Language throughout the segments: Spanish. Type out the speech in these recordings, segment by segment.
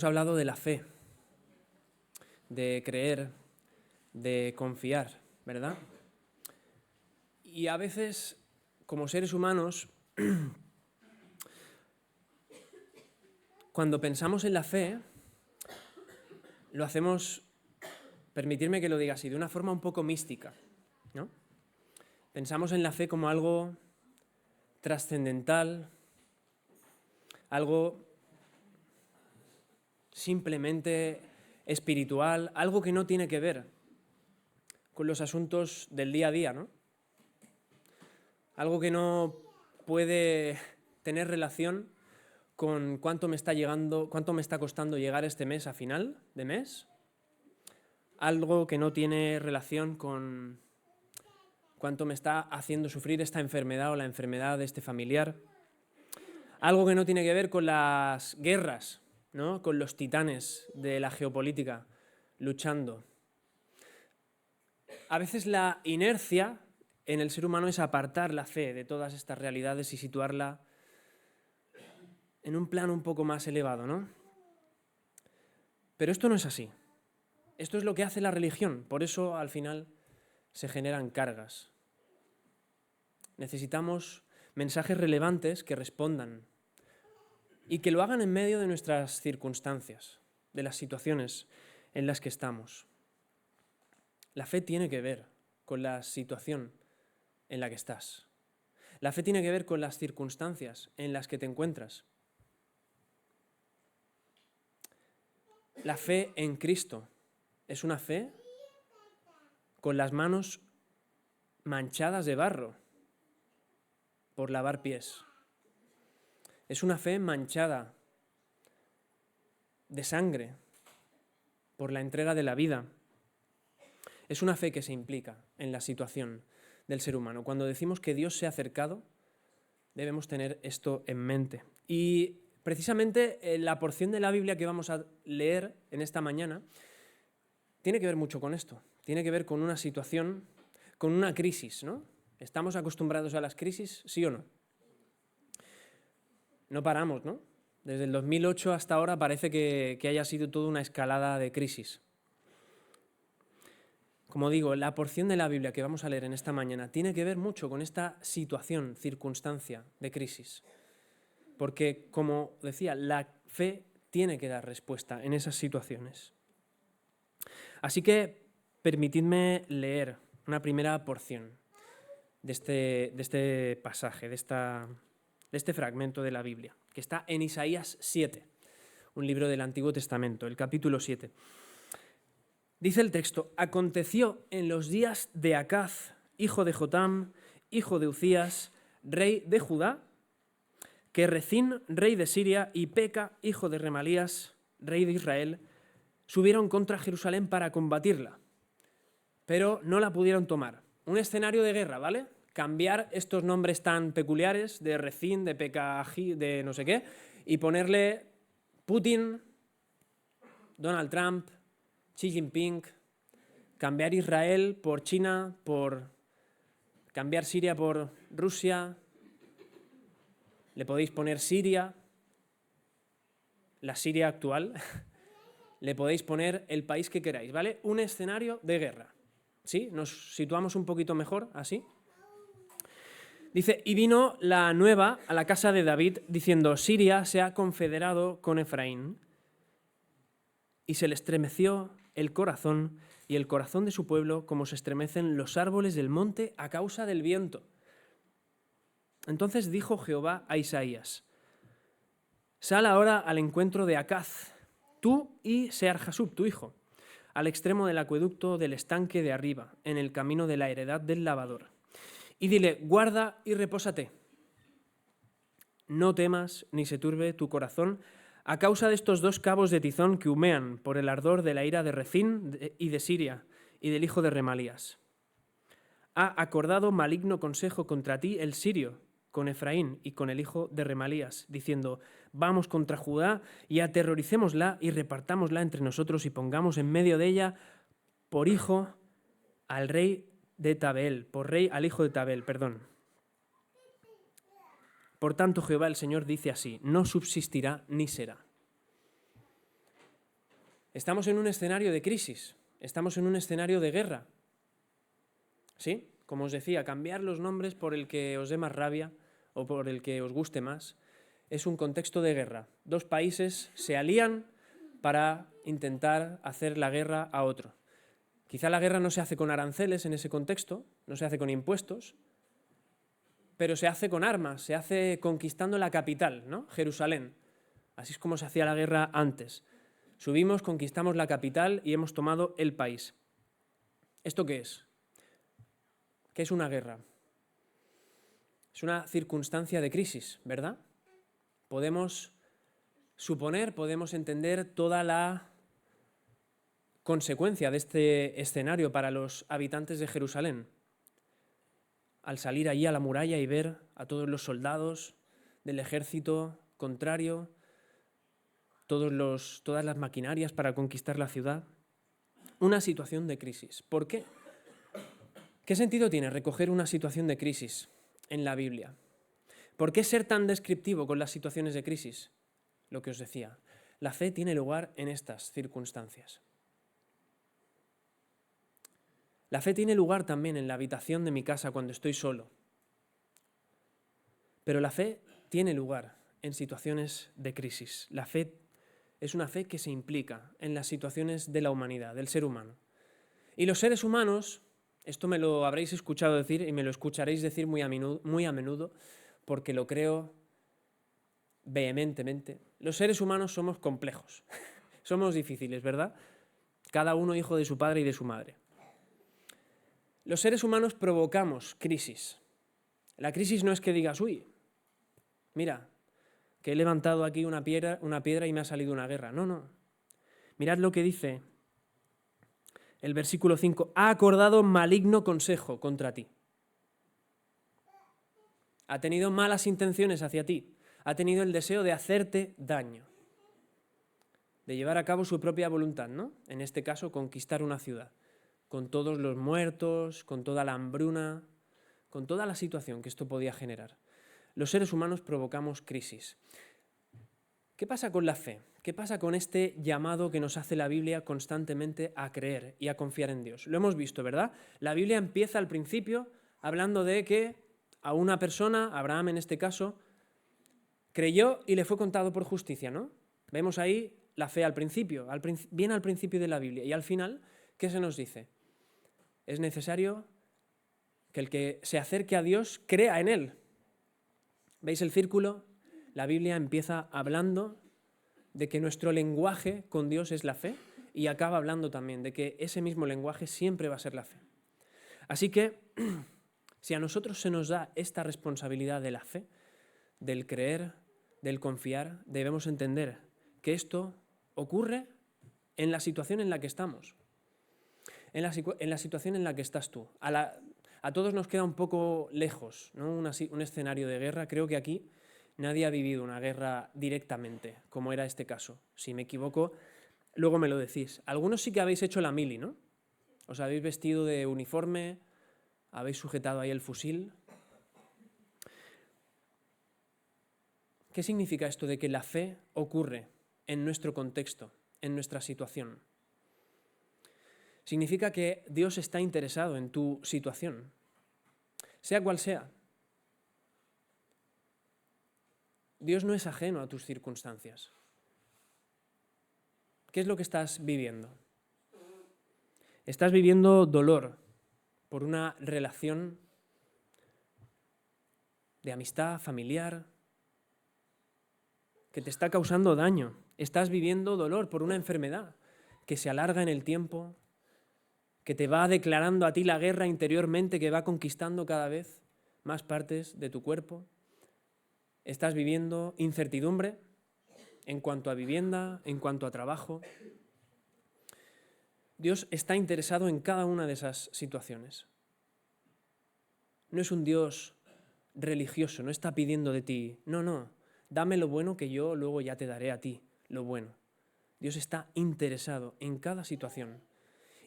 Hemos hablado de la fe, de creer, de confiar, ¿verdad? Y a veces, como seres humanos, cuando pensamos en la fe, lo hacemos, permitirme que lo diga así, de una forma un poco mística, ¿no? Pensamos en la fe como algo trascendental, algo simplemente espiritual, algo que no tiene que ver con los asuntos del día a día, ¿no? Algo que no puede tener relación con cuánto me está costando llegar este mes a final de mes. Algo que no tiene relación con cuánto me está haciendo sufrir esta enfermedad o la enfermedad de este familiar. Algo que no tiene que ver con las guerras, ¿no? Con los titanes de la geopolítica luchando. A veces la inercia en el ser humano es apartar la fe de todas estas realidades y situarla en un plano un poco más elevado, ¿no? Pero esto no es así. Esto es lo que hace la religión, por eso al final se generan cargas. Necesitamos mensajes relevantes que respondan y que lo hagan en medio de nuestras circunstancias, de las situaciones en las que estamos. La fe tiene que ver con la situación en la que estás. La fe tiene que ver con las circunstancias en las que te encuentras. La fe en Cristo es una fe con las manos manchadas de barro por lavar pies. Es una fe manchada de sangre por la entrega de la vida. Es una fe que se implica en la situación del ser humano. Cuando decimos que Dios se ha acercado, debemos tener esto en mente. Y precisamente la porción de la Biblia que vamos a leer en esta mañana tiene que ver mucho con esto. Tiene que ver con una situación, con una crisis, ¿no? ¿Estamos acostumbrados a las crisis, sí o no? No paramos, ¿no? Desde el 2008 hasta ahora parece que haya sido toda una escalada de crisis. Como digo, la porción de la Biblia que vamos a leer en esta mañana tiene que ver mucho con esta situación, circunstancia de crisis. Porque, como decía, la fe tiene que dar respuesta en esas situaciones. Así que permitidme leer una primera porción de este pasaje, de este fragmento de la Biblia, que está en Isaías 7, un libro del Antiguo Testamento, el capítulo 7. Dice el texto: aconteció en los días de Acaz, hijo de Jotam, hijo de Uzías, rey de Judá, que Rezín, rey de Siria, y Peca, hijo de Remalías, rey de Israel, subieron contra Jerusalén para combatirla, pero no la pudieron tomar. Un escenario de guerra, ¿vale? Cambiar estos nombres tan peculiares de Rezín, de Peca, de no sé qué, y ponerle Putin, Donald Trump, Xi Jinping, cambiar Israel por China, cambiar Siria por Rusia, le podéis poner Siria, la Siria actual, le podéis poner el país que queráis, ¿vale? Un escenario de guerra, ¿sí? Nos situamos un poquito mejor así. Dice: y vino la nueva a la casa de David diciendo: Siria se ha confederado con Efraín, y se le estremeció el corazón y el corazón de su pueblo como se estremecen los árboles del monte a causa del viento. Entonces dijo Jehová a Isaías: sal ahora al encuentro de Acaz, tú y Sear-Jasub, tu hijo, al extremo del acueducto del estanque de arriba, en el camino de la heredad del lavador. Y dile: guarda y repósate. No temas ni se turbe tu corazón a causa de estos dos cabos de tizón que humean por el ardor de la ira de Rezín y de Siria y del hijo de Remalías. Ha acordado maligno consejo contra ti el sirio, con Efraín y con el hijo de Remalías, diciendo: vamos contra Judá y aterroricémosla y repartámosla entre nosotros y pongamos en medio de ella por hijo al rey de Tabeel, por rey al hijo de Tabeel, perdón. Por tanto, Jehová el Señor dice así: no subsistirá ni será. Estamos en un escenario de crisis, estamos en un escenario de guerra. ¿Sí? Como os decía, cambiar los nombres por el que os dé más rabia o por el que os guste más. Es un contexto de guerra. Dos países se alían para intentar hacer la guerra a otro. Quizá la guerra no se hace con aranceles en ese contexto, no se hace con impuestos, pero se hace con armas, se hace conquistando la capital, ¿no? Jerusalén. Así es como se hacía la guerra antes. Subimos, conquistamos la capital y hemos tomado el país. ¿Esto qué es? ¿Qué es una guerra? Es una circunstancia de crisis, ¿verdad? Podemos suponer, podemos entender toda la consecuencia de este escenario para los habitantes de Jerusalén. Al salir allí a la muralla y ver a todos los soldados del ejército contrario, todas las maquinarias para conquistar la ciudad, una situación de crisis. ¿Por qué? ¿Qué sentido tiene recoger una situación de crisis en la Biblia? ¿Por qué ser tan descriptivo con las situaciones de crisis? Lo que os decía, la fe tiene lugar en estas circunstancias. La fe tiene lugar también en la habitación de mi casa cuando estoy solo. Pero la fe tiene lugar en situaciones de crisis. La fe es una fe que se implica en las situaciones de la humanidad, del ser humano. Y los seres humanos, esto me lo habréis escuchado decir y me lo escucharéis decir muy a menudo, porque lo creo vehementemente. Los seres humanos somos complejos, somos difíciles, ¿verdad? Cada uno hijo de su padre y de su madre. Los seres humanos provocamos crisis. La crisis no es que digas, uy, mira, que he levantado aquí una piedra y me ha salido una guerra. No, no. Mirad lo que dice el versículo 5. Ha acordado maligno consejo contra ti. Ha tenido malas intenciones hacia ti. Ha tenido el deseo de hacerte daño. De llevar a cabo su propia voluntad, ¿no? En este caso, conquistar una ciudad. Con todos los muertos, con toda la hambruna, con toda la situación que esto podía generar. Los seres humanos provocamos crisis. ¿Qué pasa con la fe? ¿Qué pasa con este llamado que nos hace la Biblia constantemente a creer y a confiar en Dios? Lo hemos visto, ¿verdad? La Biblia empieza al principio hablando de que a una persona, Abraham en este caso, creyó y le fue contado por justicia, ¿no? Vemos ahí la fe al principio, bien al principio de la Biblia. Y al final, ¿qué se nos dice? Es necesario que el que se acerque a Dios crea en Él. ¿Veis el círculo? La Biblia empieza hablando de que nuestro lenguaje con Dios es la fe y acaba hablando también de que ese mismo lenguaje siempre va a ser la fe. Así que, si a nosotros se nos da esta responsabilidad de la fe, del creer, del confiar, debemos entender que esto ocurre en la situación en la que estamos. En la situación en la que estás tú. A todos nos queda un poco lejos, ¿no? Un escenario de guerra. Creo que aquí nadie ha vivido una guerra directamente, como era este caso. Si me equivoco, luego me lo decís. Algunos sí que habéis hecho la mili, ¿no? Os habéis vestido de uniforme, habéis sujetado ahí el fusil. ¿Qué significa esto de que la fe ocurre en nuestro contexto, en nuestra situación? Significa que Dios está interesado en tu situación, sea cual sea. Dios no es ajeno a tus circunstancias. ¿Qué es lo que estás viviendo? Estás viviendo dolor por una relación de amistad familiar que te está causando daño. Estás viviendo dolor por una enfermedad que se alarga en el tiempo, que te va declarando a ti la guerra interiormente, que va conquistando cada vez más partes de tu cuerpo. Estás viviendo incertidumbre en cuanto a vivienda, en cuanto a trabajo. Dios está interesado en cada una de esas situaciones. No es un Dios religioso, no está pidiendo de ti, no, dame lo bueno que yo luego ya te daré a ti, lo bueno. Dios está interesado en cada situación.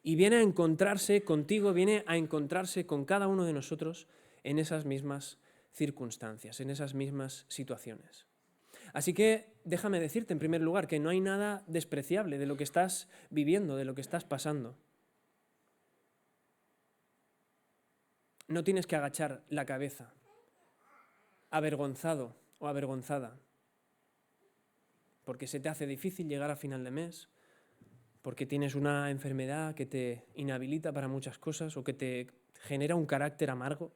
Y viene a encontrarse contigo, viene a encontrarse con cada uno de nosotros en esas mismas circunstancias, en esas mismas situaciones. Así que déjame decirte en primer lugar que no hay nada despreciable de lo que estás viviendo, de lo que estás pasando. No tienes que agachar la cabeza, avergonzado o avergonzada, porque se te hace difícil llegar a final de mes, porque tienes una enfermedad que te inhabilita para muchas cosas o que te genera un carácter amargo.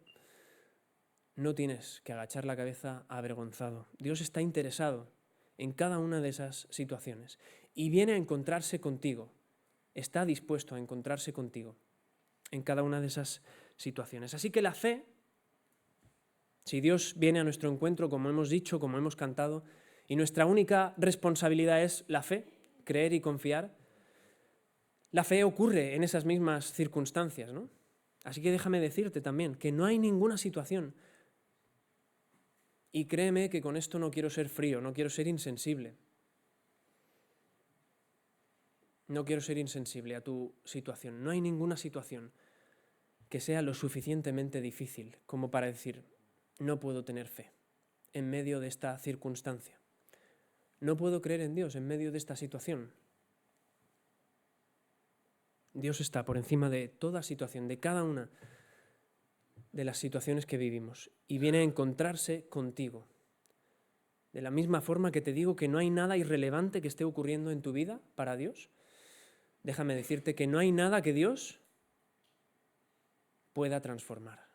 No tienes que agachar la cabeza avergonzado. Dios está interesado en cada una de esas situaciones y viene a encontrarse contigo. Está dispuesto a encontrarse contigo en cada una de esas situaciones. Así que la fe, si Dios viene a nuestro encuentro, como hemos dicho, como hemos cantado, y nuestra única responsabilidad es la fe, creer y confiar, la fe ocurre en esas mismas circunstancias, ¿no? Así que déjame decirte también que no hay ninguna situación. Y créeme que con esto no quiero ser frío, no quiero ser insensible. No quiero ser insensible a tu situación. No hay ninguna situación que sea lo suficientemente difícil como para decir, no puedo tener fe en medio de esta circunstancia. No puedo creer en Dios en medio de esta situación. Dios está por encima de toda situación, de cada una de las situaciones que vivimos, y viene a encontrarse contigo. De la misma forma que te digo que no hay nada irrelevante que esté ocurriendo en tu vida para Dios, déjame decirte que no hay nada que Dios pueda transformar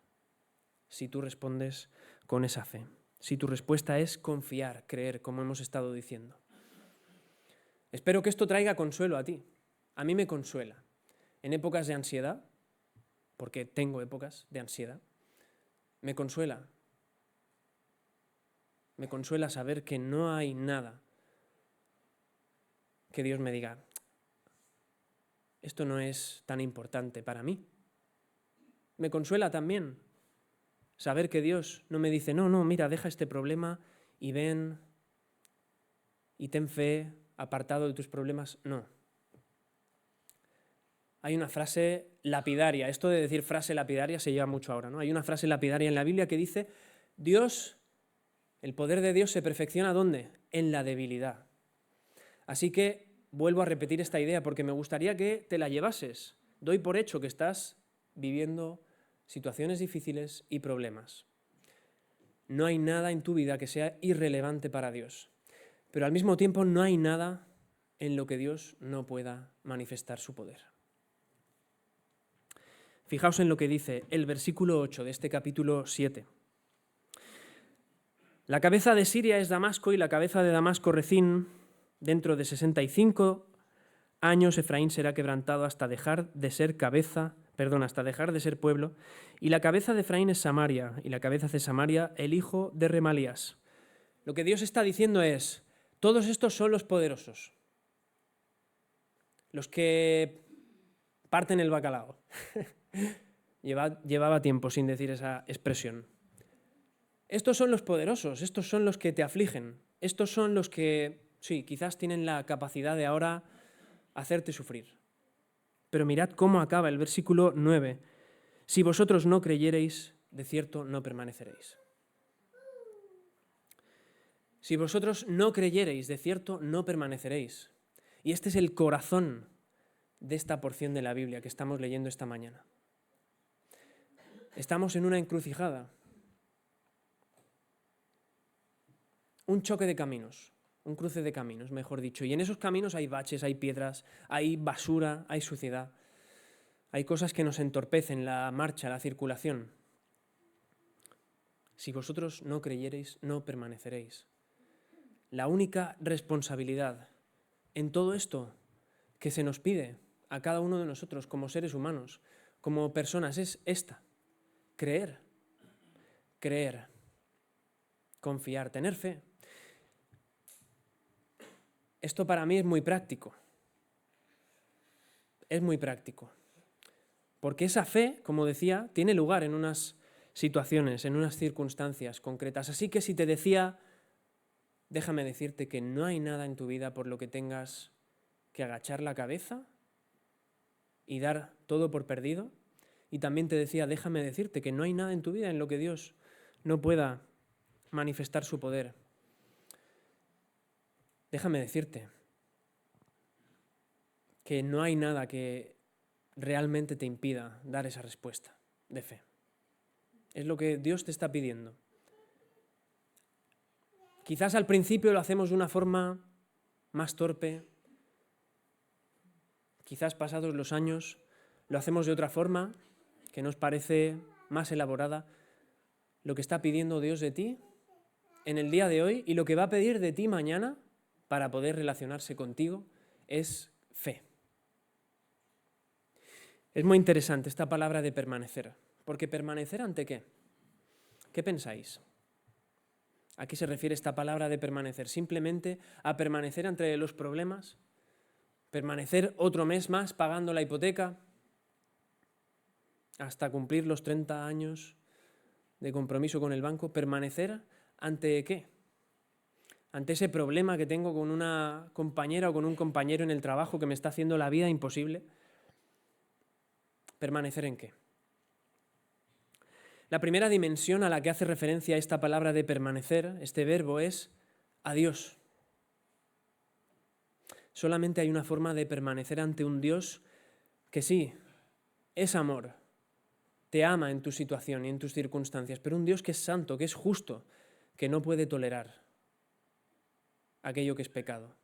si tú respondes con esa fe. Si tu respuesta es confiar, creer, como hemos estado diciendo. Espero que esto traiga consuelo a ti. A mí me consuela. En épocas de ansiedad, porque tengo épocas de ansiedad, me consuela. Me consuela saber que no hay nada que Dios me diga, esto no es tan importante para mí. Me consuela también saber que Dios no me dice, no, mira, deja este problema y ven y ten fe, apartado de tus problemas. No. Hay una frase lapidaria, esto de decir frase lapidaria se lleva mucho ahora, ¿no? Hay una frase lapidaria en la Biblia que dice, el poder de Dios se perfecciona ¿dónde? En la debilidad. Así que vuelvo a repetir esta idea porque me gustaría que te la llevases. Doy por hecho que estás viviendo situaciones difíciles y problemas. No hay nada en tu vida que sea irrelevante para Dios, pero al mismo tiempo no hay nada en lo que Dios no pueda manifestar su poder. Fijaos en lo que dice el versículo 8 de este capítulo 7. La cabeza de Siria es Damasco y la cabeza de Damasco Rezín. Dentro de 65 años Efraín será quebrantado hasta dejar de ser pueblo, y la cabeza de Efraín es Samaria, y la cabeza de Samaria el hijo de Remalías. Lo que Dios está diciendo es, todos estos son los poderosos, los que parten el bacalao. Llevaba tiempo sin decir esa expresión. Estos son los poderosos, estos son los que te afligen, estos son los que, sí, quizás tienen la capacidad de ahora hacerte sufrir. Pero mirad cómo acaba el versículo 9. Si vosotros no creyereis, de cierto no permaneceréis. Si vosotros no creyereis, de cierto no permaneceréis. Y este es el corazón de esta porción de la Biblia que estamos leyendo esta mañana. Estamos en una encrucijada, un choque de caminos, un cruce de caminos, mejor dicho. Y en esos caminos hay baches, hay piedras, hay basura, hay suciedad. Hay cosas que nos entorpecen la marcha, la circulación. Si vosotros no creyereis, no permaneceréis. La única responsabilidad en todo esto que se nos pide a cada uno de nosotros como seres humanos, como personas, es esta. Creer, confiar, tener fe. Esto para mí es muy práctico. Es muy práctico. Porque esa fe, como decía, tiene lugar en unas situaciones, en unas circunstancias concretas. Así que si te decía, déjame decirte que no hay nada en tu vida por lo que tengas que agachar la cabeza y dar todo por perdido. Y también te decía, déjame decirte que no hay nada en tu vida en lo que Dios no pueda manifestar su poder. déjame decirte que no hay nada que realmente te impida dar esa respuesta de fe. Es lo que Dios te está pidiendo. Quizás al principio lo hacemos de una forma más torpe, quizás pasados los años lo hacemos de otra forma que nos parece más elaborada. Lo que está pidiendo Dios de ti en el día de hoy y lo que va a pedir de ti mañana para poder relacionarse contigo es fe. Es muy interesante esta palabra de permanecer, porque permanecer ¿ante qué? ¿Qué pensáis? ¿A qué se refiere esta palabra de permanecer? ¿Simplemente a permanecer ante los problemas? ¿Permanecer otro mes más pagando la hipoteca hasta cumplir los 30 años de compromiso con el banco? ¿Permanecer ante qué? Ante ese problema que tengo con una compañera o con un compañero en el trabajo que me está haciendo la vida imposible. ¿Permanecer en qué? La primera dimensión a la que hace referencia esta palabra de permanecer, este verbo, es a Dios. Solamente hay una forma de permanecer ante un Dios que sí, es amor, te ama en tu situación y en tus circunstancias, pero un Dios que es santo, que es justo, que no puede tolerar aquello que es pecado.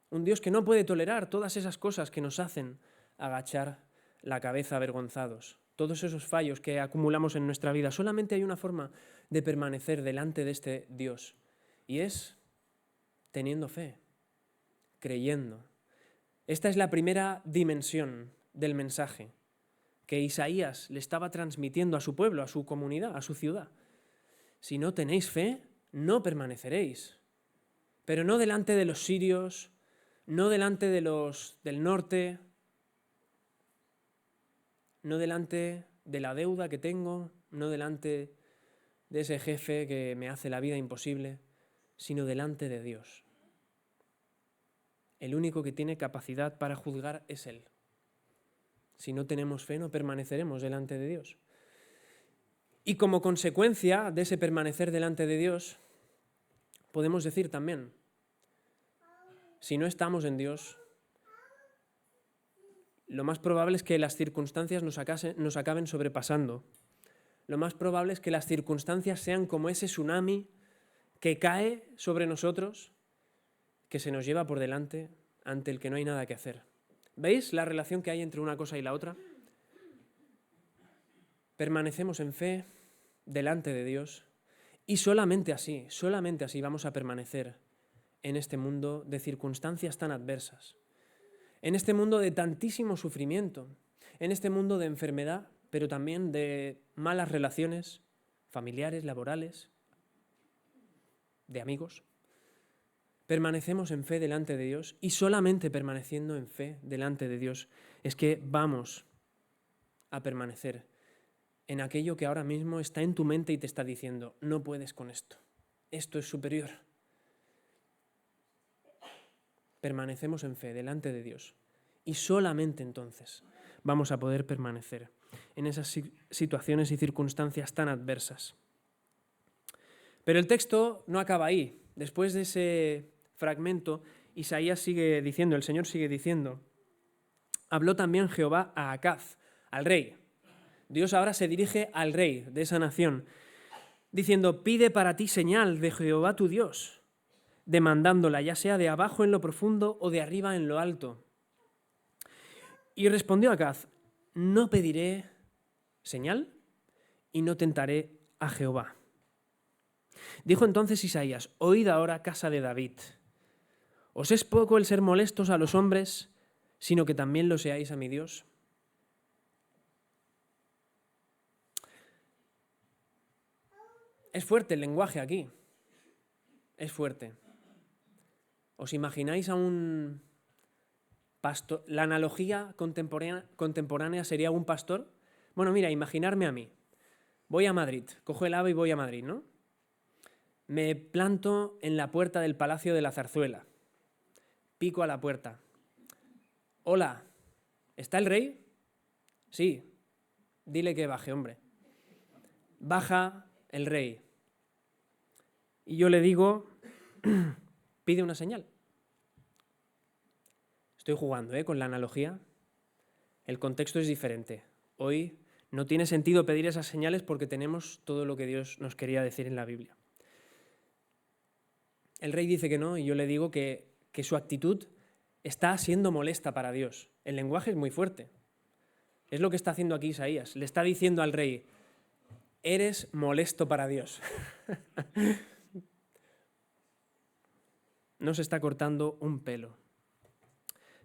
Un Dios que no puede tolerar todas esas cosas que nos hacen agachar la cabeza avergonzados, todos esos fallos que acumulamos en nuestra vida. Solamente hay una forma de permanecer delante de este Dios, y es teniendo fe, creyendo. Esta es la primera dimensión del mensaje que Isaías le estaba transmitiendo a su pueblo, a su comunidad, a su ciudad. Si no tenéis fe, no permaneceréis. Pero no delante de los sirios, no delante de los del norte, no delante de la deuda que tengo, no delante de ese jefe que me hace la vida imposible, sino delante de Dios. El único que tiene capacidad para juzgar es Él. Si no tenemos fe, no permaneceremos delante de Dios. Y como consecuencia de ese permanecer delante de Dios, podemos decir también, si no estamos en Dios, lo más probable es que las circunstancias nos acaben sobrepasando. Lo más probable es que las circunstancias sean como ese tsunami que cae sobre nosotros, que se nos lleva por delante, ante el que no hay nada que hacer. ¿Veis la relación que hay entre una cosa y la otra? Permanecemos en fe delante de Dios y solamente así vamos a permanecer en este mundo de circunstancias tan adversas, en este mundo de tantísimo sufrimiento, en este mundo de enfermedad, pero también de malas relaciones familiares, laborales, de amigos. Permanecemos en fe delante de Dios y solamente permaneciendo en fe delante de Dios es que vamos a permanecer en aquello que ahora mismo está en tu mente y te está diciendo, no puedes con esto, esto es superior. Permanecemos en fe delante de Dios y solamente entonces vamos a poder permanecer en esas situaciones y circunstancias tan adversas. Pero el texto no acaba ahí. Después de ese fragmento, Isaías sigue diciendo, el Señor sigue diciendo, habló también Jehová a Acaz, al rey. Dios ahora se dirige al rey de esa nación, diciendo, pide para ti señal de Jehová tu Dios, demandándola ya sea de abajo en lo profundo o de arriba en lo alto. Y respondió Acaz, no pediré señal y no tentaré a Jehová. Dijo entonces Isaías, oíd ahora, casa de David, ¿os es poco el ser molestos a los hombres, sino que también lo seáis a mi Dios? Es fuerte el lenguaje aquí, es fuerte. ¿Os imagináis a un pastor? La analogía contemporánea sería un pastor. Bueno, mira, imaginarme a mí. Voy a Madrid, cojo el AVE y voy a Madrid, ¿no? Me planto en la puerta del Palacio de la Zarzuela. Pico a la puerta. Hola, ¿está el rey? Sí, dile que baje, hombre. Baja el rey. Y yo le digo, pide una señal. Estoy jugando con la analogía. El contexto es diferente. Hoy no tiene sentido pedir esas señales porque tenemos todo lo que Dios nos quería decir en la Biblia. El rey dice que no y yo le digo que su actitud está siendo molesta para Dios. El lenguaje es muy fuerte. Es lo que está haciendo aquí Isaías. Le está diciendo al rey, eres molesto para Dios. No se está cortando un pelo.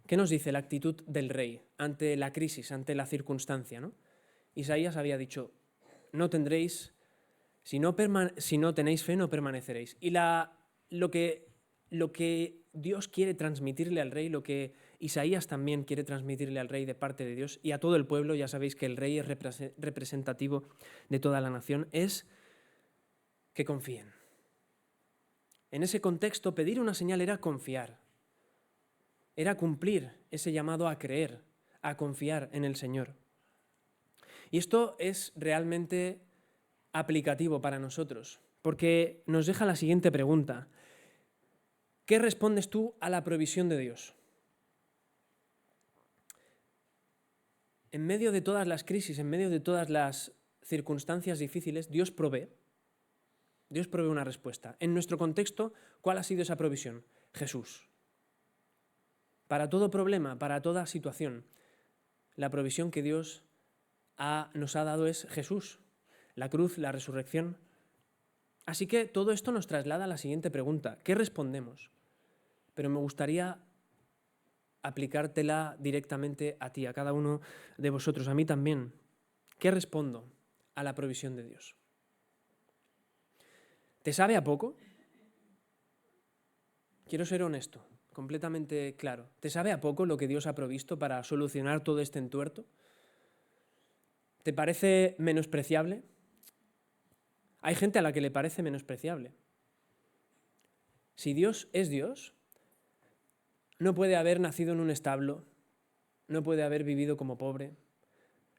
¿Qué nos dice la actitud del rey ante la crisis, ante la circunstancia, ¿no? Isaías había dicho, no tendréis, si no tenéis fe, no permaneceréis. Y lo que Dios quiere transmitirle al rey, lo que Isaías también quiere transmitirle al rey de parte de Dios y a todo el pueblo, ya sabéis que el rey es representativo de toda la nación, es que confíen. En ese contexto, pedir una señal era confiar. Era cumplir ese llamado a creer, a confiar en el Señor. Y esto es realmente aplicativo para nosotros, porque nos deja la siguiente pregunta. ¿Qué respondes tú a la provisión de Dios? En medio de todas las crisis, en medio de todas las circunstancias difíciles, Dios provee. Dios provee una respuesta. En nuestro contexto, ¿cuál ha sido esa provisión? Jesús. Para todo problema, para toda situación, la provisión que Dios nos ha dado es Jesús, la cruz, la resurrección. Así que todo esto nos traslada a la siguiente pregunta. ¿Qué respondemos? Pero me gustaría aplicártela directamente a ti, a cada uno de vosotros, a mí también. ¿Qué respondo a la provisión de Dios? ¿Te sabe a poco? Quiero ser honesto, completamente claro. ¿Te sabe a poco lo que Dios ha provisto para solucionar todo este entuerto? ¿Te parece menospreciable? Hay gente a la que le parece menospreciable. Si Dios es Dios, no puede haber nacido en un establo, no puede haber vivido como pobre,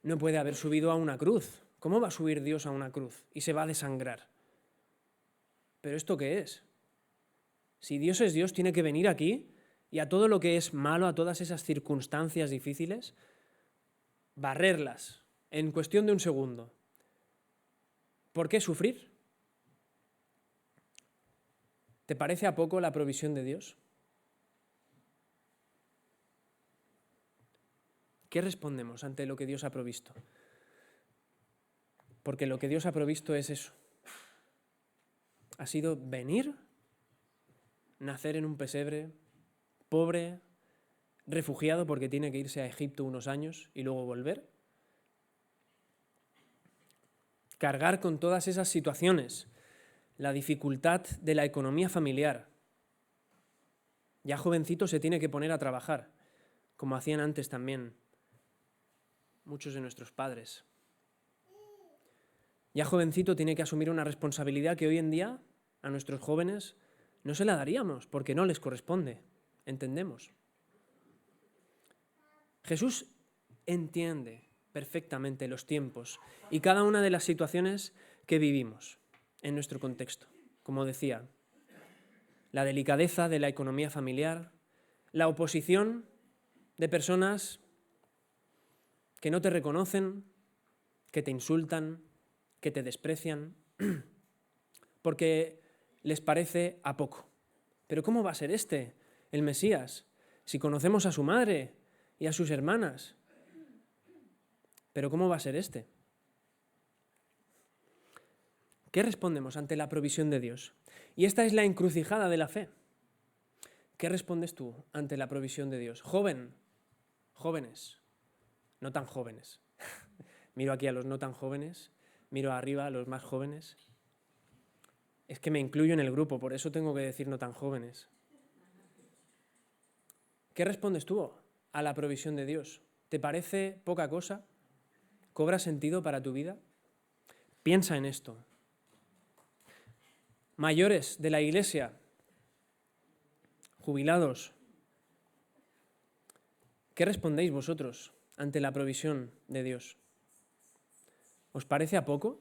no puede haber subido a una cruz. ¿Cómo va a subir Dios a una cruz y se va a desangrar? ¿Pero esto qué es? Si Dios es Dios, tiene que venir aquí y a todo lo que es malo, a todas esas circunstancias difíciles, barrerlas en cuestión de un segundo. ¿Por qué sufrir? ¿Te parece a poco la provisión de Dios? ¿Qué respondemos ante lo que Dios ha provisto? Porque lo que Dios ha provisto es eso. Ha sido venir, nacer en un pesebre, pobre, refugiado porque tiene que irse a Egipto unos años y luego volver. Cargar con todas esas situaciones, la dificultad de la economía familiar. Ya jovencito se tiene que poner a trabajar, como hacían antes también muchos de nuestros padres. Ya jovencito tiene que asumir una responsabilidad que hoy en día a nuestros jóvenes no se la daríamos porque no les corresponde, entendemos. Jesús entiende perfectamente los tiempos y cada una de las situaciones que vivimos en nuestro contexto. Como decía, la delicadeza de la economía familiar, la oposición de personas que no te reconocen, que te insultan, que te desprecian, porque les parece a poco. Pero ¿cómo va a ser este, el Mesías, si conocemos a su madre y a sus hermanas? ¿Pero cómo va a ser este? ¿Qué respondemos ante la provisión de Dios? Y esta es la encrucijada de la fe. ¿Qué respondes tú ante la provisión de Dios? Joven, jóvenes, no tan jóvenes. Miro aquí a los no tan jóvenes, miro arriba a los más jóvenes. Es que me incluyo en el grupo, por eso tengo que decir no tan jóvenes. ¿Qué respondes tú a la provisión de Dios? ¿Te parece poca cosa? ¿Cobra sentido para tu vida? Piensa en esto. Mayores de la Iglesia, jubilados, ¿qué respondéis vosotros ante la provisión de Dios? ¿Os parece a poco?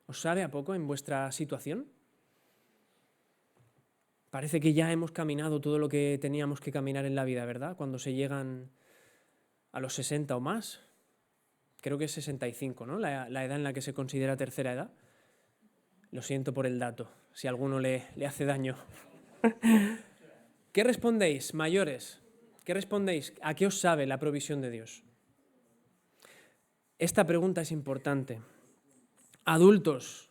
¿Os sabe a poco en vuestra situación? Parece que ya hemos caminado todo lo que teníamos que caminar en la vida, ¿verdad? Cuando se llegan a los 60 o más. Creo que es 65, ¿no? La edad en la que se considera tercera edad. Lo siento por el dato, si a alguno le hace daño. ¿Qué respondéis, mayores? ¿Qué respondéis? ¿A qué os sabe la provisión de Dios? Esta pregunta es importante. Adultos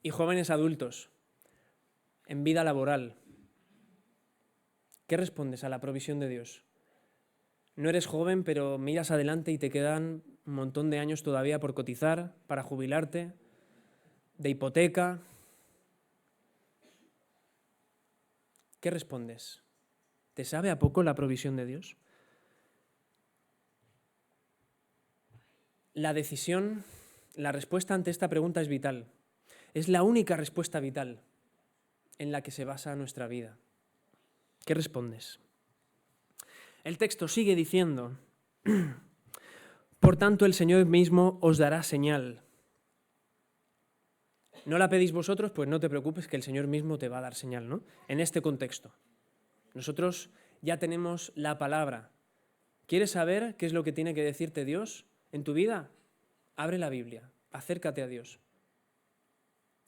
y jóvenes adultos, en vida laboral, ¿qué respondes a la provisión de Dios? No eres joven, pero miras adelante y te quedan un montón de años todavía por cotizar, para jubilarte, de hipoteca. ¿Qué respondes? ¿Te sabe a poco la provisión de Dios? La decisión, la respuesta ante esta pregunta es vital. Es la única respuesta vital en la que se basa nuestra vida. ¿Qué respondes? El texto sigue diciendo, por tanto el Señor mismo os dará señal. ¿No la pedís vosotros? Pues no te preocupes que el Señor mismo te va a dar señal, ¿no? En este contexto. Nosotros ya tenemos la palabra. ¿Quieres saber qué es lo que tiene que decirte Dios en tu vida? Abre la Biblia, acércate a Dios.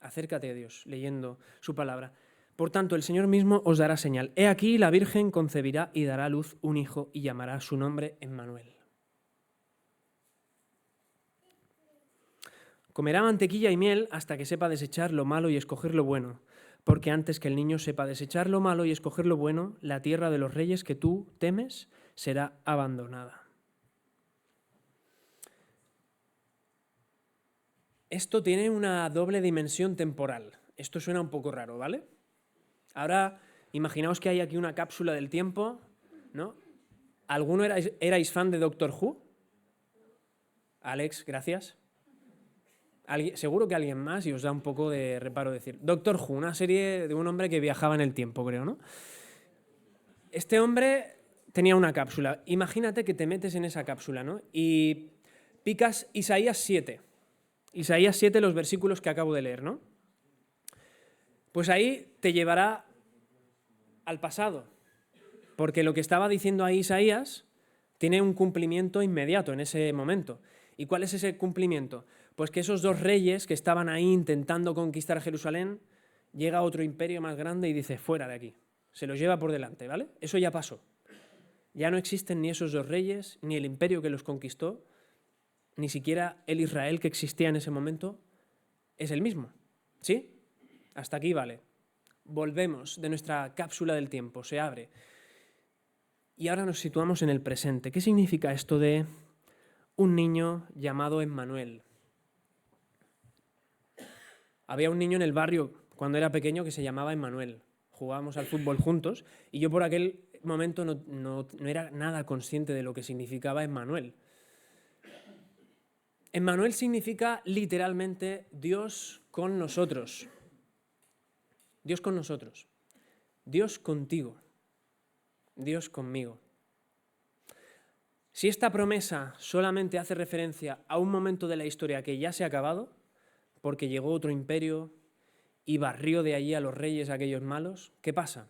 Acércate a Dios leyendo su palabra. Por tanto, el Señor mismo os dará señal. He aquí, la Virgen concebirá y dará a luz un hijo y llamará su nombre Emmanuel. Comerá mantequilla y miel hasta que sepa desechar lo malo y escoger lo bueno, porque antes que el niño sepa desechar lo malo y escoger lo bueno, la tierra de los reyes que tú temes será abandonada. Esto tiene una doble dimensión temporal. Esto suena un poco raro, ¿vale? Ahora, imaginaos que hay aquí una cápsula del tiempo, ¿no? ¿Alguno erais fan de Doctor Who? Alex, gracias. Seguro que alguien más, y os da un poco de reparo decir. Doctor Who, una serie de un hombre que viajaba en el tiempo, creo, ¿no? Este hombre tenía una cápsula. Imagínate que te metes en esa cápsula, ¿no? Y picas Isaías 7. Isaías 7, los versículos que acabo de leer, ¿no? Pues ahí te llevará al pasado, porque lo que estaba diciendo ahí Isaías tiene un cumplimiento inmediato en ese momento. ¿Y cuál es ese cumplimiento? Pues que esos dos reyes que estaban ahí intentando conquistar Jerusalén, llega otro imperio más grande y dice, fuera de aquí. Se los lleva por delante, ¿vale? Eso ya pasó. Ya no existen ni esos dos reyes, ni el imperio que los conquistó, ni siquiera el Israel que existía en ese momento es el mismo. ¿Sí? Hasta aquí vale. Volvemos de nuestra cápsula del tiempo, se abre. Y ahora nos situamos en el presente. ¿Qué significa esto de un niño llamado Emmanuel? Había un niño en el barrio cuando era pequeño que se llamaba Emmanuel. Jugábamos al fútbol juntos y yo por aquel momento no era nada consciente de lo que significaba Emmanuel. Emmanuel significa literalmente Dios con nosotros. Dios con nosotros. Dios contigo. Dios conmigo. Si esta promesa solamente hace referencia a un momento de la historia que ya se ha acabado, porque llegó otro imperio y barrió de allí a los reyes aquellos malos, ¿qué pasa?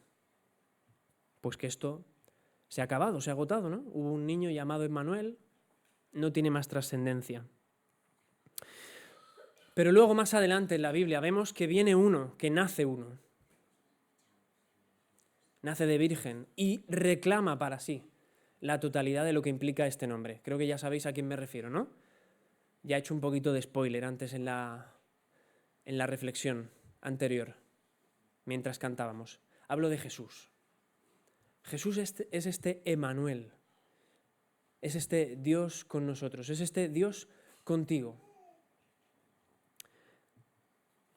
Pues que esto se ha acabado, se ha agotado, ¿no? Hubo un niño llamado Emmanuel, no tiene más trascendencia. Pero luego más adelante en la Biblia vemos que viene uno, que nace uno. Nace de virgen y reclama para sí la totalidad de lo que implica este nombre. Creo que ya sabéis a quién me refiero, ¿no? Ya he hecho un poquito de spoiler antes en la reflexión anterior, mientras cantábamos. Hablo de Jesús. Jesús es este Emmanuel, es este Dios con nosotros, es este Dios contigo.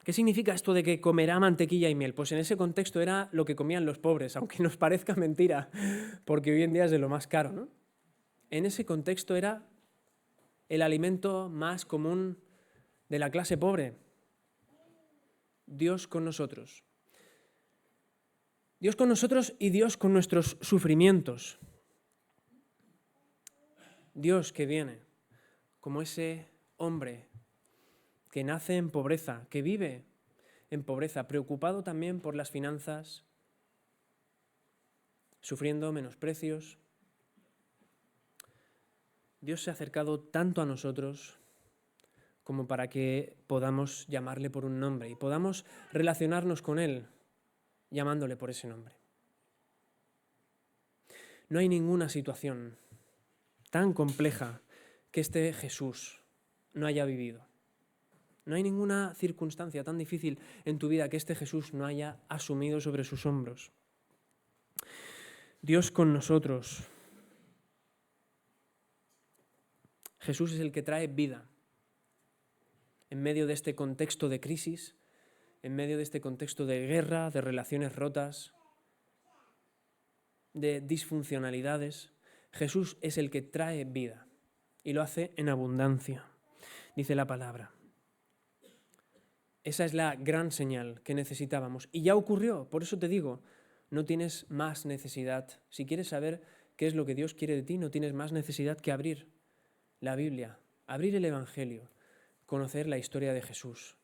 ¿Qué significa esto de que comerá mantequilla y miel? Pues en ese contexto era lo que comían los pobres, aunque nos parezca mentira, porque hoy en día es de lo más caro, ¿no? En ese contexto era el alimento más común de la clase pobre. Dios con nosotros. Dios con nosotros y Dios con nuestros sufrimientos. Dios que viene como ese hombre que nace en pobreza, que vive en pobreza, preocupado también por las finanzas, sufriendo menosprecios. Dios se ha acercado tanto a nosotros como para que podamos llamarle por un nombre y podamos relacionarnos con Él llamándole por ese nombre. No hay ninguna situación tan compleja que este Jesús no haya vivido. No hay ninguna circunstancia tan difícil en tu vida que este Jesús no haya asumido sobre sus hombros. Dios con nosotros. Jesús es el que trae vida en medio de este contexto de crisis, en medio de este contexto de guerra, de relaciones rotas, de disfuncionalidades. Jesús es el que trae vida y lo hace en abundancia, dice la palabra. Esa es la gran señal que necesitábamos y ya ocurrió, por eso te digo, no tienes más necesidad. Si quieres saber qué es lo que Dios quiere de ti, no tienes más necesidad que abrir la Biblia, abrir el Evangelio, conocer la historia de Jesús.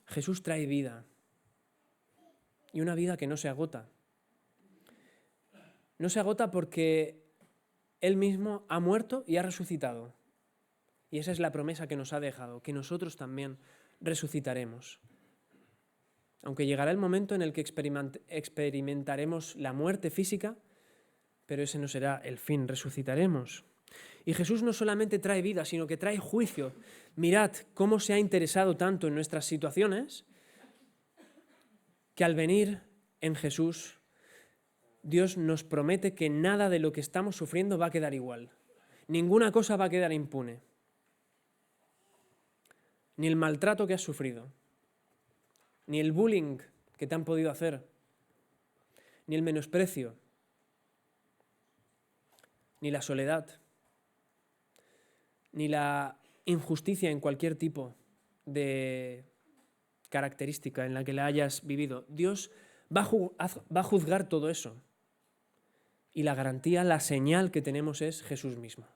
Jesús trae vida y una vida que no se agota. No se agota porque Él mismo ha muerto y ha resucitado. Y esa es la promesa que nos ha dejado, que nosotros también resucitaremos. Aunque llegará el momento en el que experimentaremos la muerte física, pero ese no será el fin, resucitaremos. Y Jesús no solamente trae vida, sino que trae juicio. Mirad cómo se ha interesado tanto en nuestras situaciones, que al venir en Jesús, Dios nos promete que nada de lo que estamos sufriendo va a quedar igual. Ninguna cosa va a quedar impune. Ni el maltrato que has sufrido, ni el bullying que te han podido hacer, ni el menosprecio, ni la soledad, ni la injusticia en cualquier tipo de característica en la que la hayas vivido. Dios va a juzgar todo eso. Y la garantía, la señal que tenemos es Jesús mismo.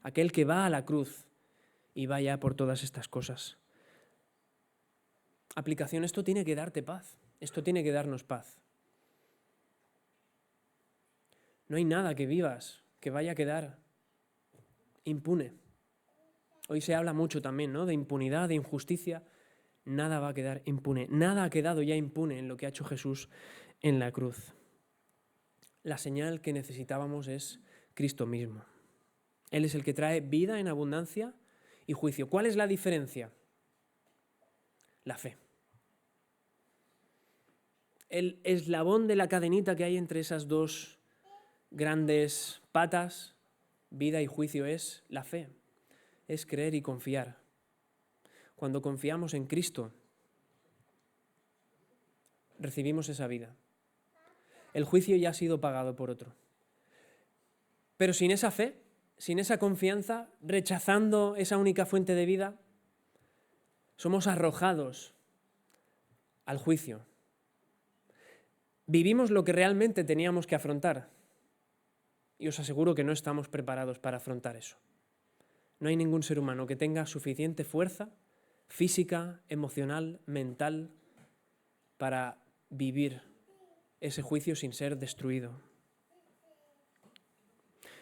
Aquel que va a la cruz y vaya por todas estas cosas. Aplicación, esto tiene que darte paz. Esto tiene que darnos paz. No hay nada que vivas que vaya a quedar impune. Hoy se habla mucho también, ¿no?, de impunidad, de injusticia. Nada va a quedar impune. Nada ha quedado ya impune en lo que ha hecho Jesús en la cruz. La señal que necesitábamos es Cristo mismo. Él es el que trae vida en abundancia y juicio. ¿Cuál es la diferencia? La fe. El eslabón de la cadenita que hay entre esas dos grandes patas, vida y juicio, es la fe. Es creer y confiar. Cuando confiamos en Cristo, recibimos esa vida. El juicio ya ha sido pagado por otro. Pero sin esa fe, sin esa confianza, rechazando esa única fuente de vida, somos arrojados al juicio. Vivimos lo que realmente teníamos que afrontar. Y os aseguro que no estamos preparados para afrontar eso. No hay ningún ser humano que tenga suficiente fuerza física, emocional, mental, para vivir ese juicio sin ser destruido.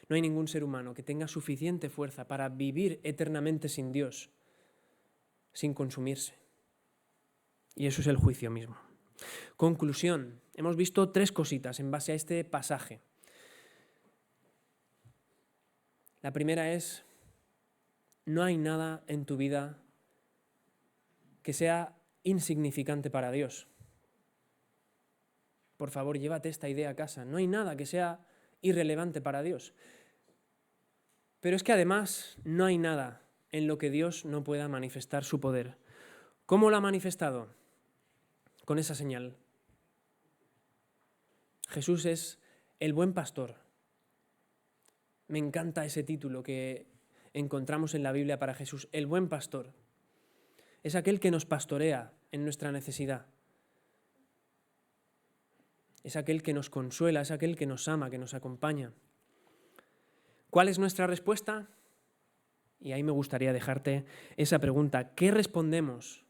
No hay ningún ser humano que tenga suficiente fuerza para vivir eternamente sin Dios, sin consumirse. Y eso es el juicio mismo. Conclusión. Hemos visto 3 cositas en base a este pasaje. La primera es: no hay nada en tu vida que sea insignificante para Dios. Por favor, llévate esta idea a casa. No hay nada que sea irrelevante para Dios. Pero es que además no hay nada en lo que Dios no pueda manifestar su poder. ¿Cómo lo ha manifestado? Con esa señal. Jesús es el buen pastor. Me encanta ese título que encontramos en la Biblia para Jesús, el buen pastor. Es aquel que nos pastorea en nuestra necesidad. Es aquel que nos consuela, es aquel que nos ama, que nos acompaña. ¿Cuál es nuestra respuesta? Y ahí me gustaría dejarte esa pregunta. ¿Qué respondemos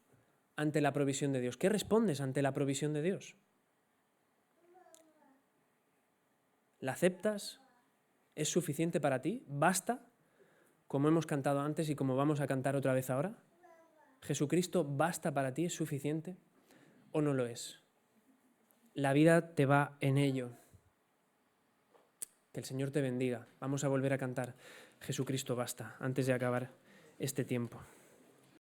ante la provisión de Dios? ¿Qué respondes ante la provisión de Dios? ¿La aceptas? ¿Es suficiente para ti? ¿Basta? Como hemos cantado antes y como vamos a cantar otra vez ahora. ¿Jesucristo basta para ti? ¿Es suficiente? ¿O no lo es? La vida te va en ello. Que el Señor te bendiga. Vamos a volver a cantar Jesucristo basta antes de acabar este tiempo.